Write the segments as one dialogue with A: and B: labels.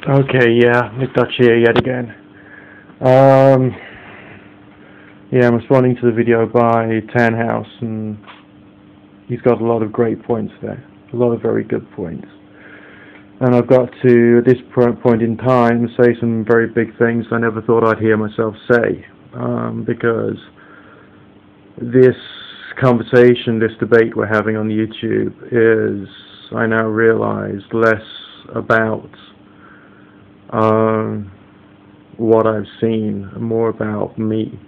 A: Okay, yeah, NickDutch here yet again. Um, yeah, I'm responding to the video by Tanhouse, and he's got a lot of great points there, a lot of very good points. And I've got to, at this point in time, say some very big things I never thought I'd hear myself say, because this conversation, this debate we're having on YouTube is, I now realize, less about what I've seen, and more about me,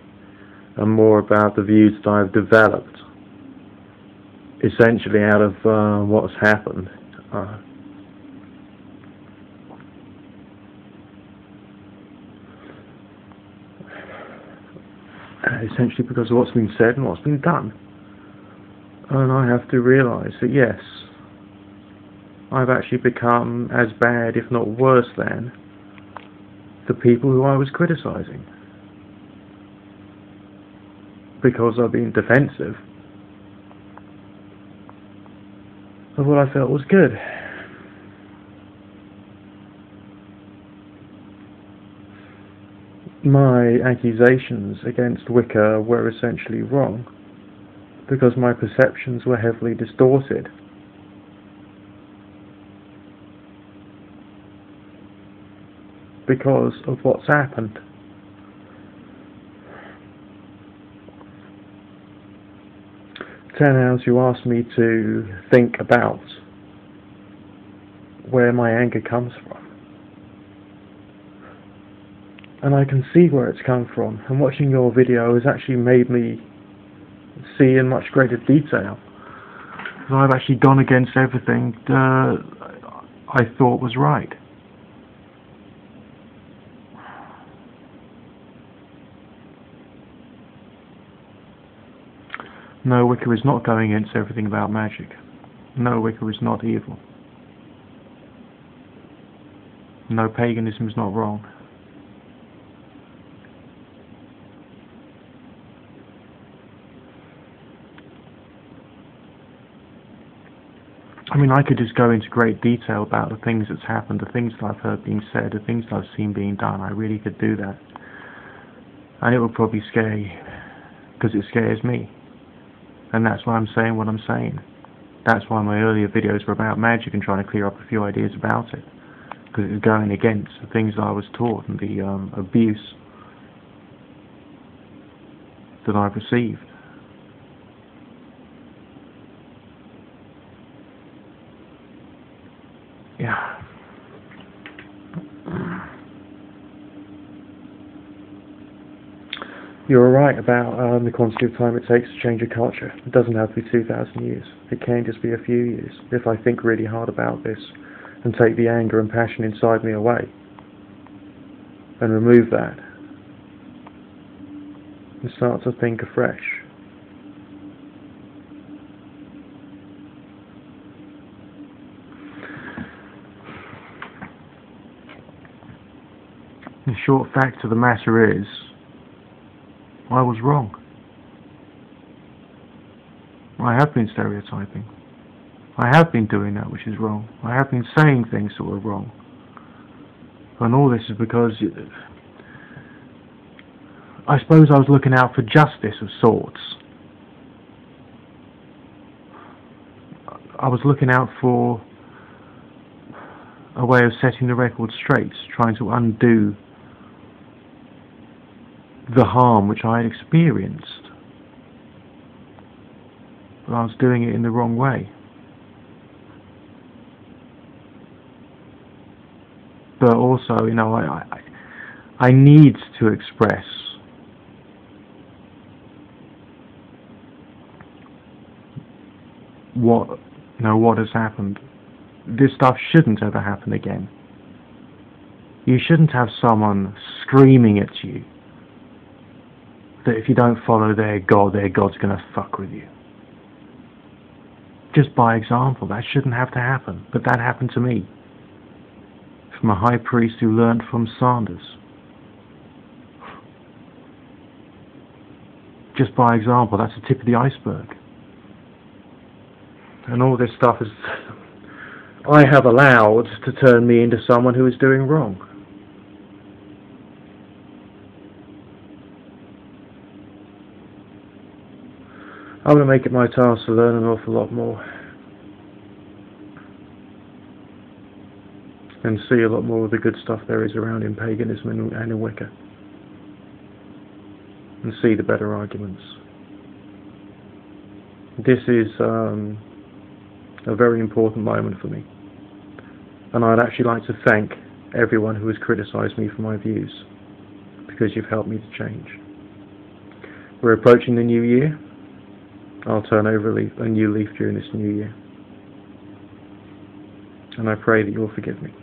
A: and more about the views that I've developed, essentially out of what's happened. Essentially because of what's been said and what's been done. And I have to realise that yes, I've actually become as bad, if not worse than, the people who I was criticising. Because I've been defensive of what I felt was good. My accusations against Wicca were essentially wrong, because my perceptions were heavily distorted. Because of what's happened. Tenhouse, you asked me to think about where my anger comes from. And I can see where it's come from, and watching your video has actually made me see in much greater detail. I've actually gone against everything I thought was right. No, Wicca is not going against everything about magic. No, Wicca is not evil. No, paganism is not wrong. I mean, I could just go into great detail about the things that's happened, the things that I've heard being said, the things that I've seen being done. I really could do that. And it would probably scare you, because it scares me. And that's why I'm saying what I'm saying. That's why my earlier videos were about magic and trying to clear up a few ideas about it. Because it was going against the things that I was taught and the abuse that I've received. Yeah. You're right about the quantity of time it takes to change a culture. It doesn't have to be 2,000 years. It can just be a few years, if I think really hard about this and take the anger and passion inside me away and remove that and start to think afresh. The short fact of the matter is, I was wrong. I have been stereotyping. I have been doing that which is wrong. I have been saying things that were wrong. And all this is because I suppose I was looking out for justice of sorts. I was looking out for a way of setting the record straight, trying to undo the harm which I had experienced. But I was doing it in the wrong way. But also, you know, I need to express what has happened. This stuff shouldn't ever happen again. You shouldn't have someone screaming at you that if you don't follow their God's going to fuck with you. Just by example, that shouldn't have to happen, but that happened to me. From a high priest who learnt from Sanders. Just by example, that's the tip of the iceberg. And all this stuff is I have allowed to turn me into someone who is doing wrong. I'm going to make it my task to learn an awful lot more and see a lot more of the good stuff there is around in paganism and in Wicca, and see the better arguments. This is a very important moment for me, and I'd actually like to thank everyone who has criticised me for my views, because you've helped me to change. We're approaching the new year. I'll turn over a new leaf during this new year, and I pray that you'll forgive me.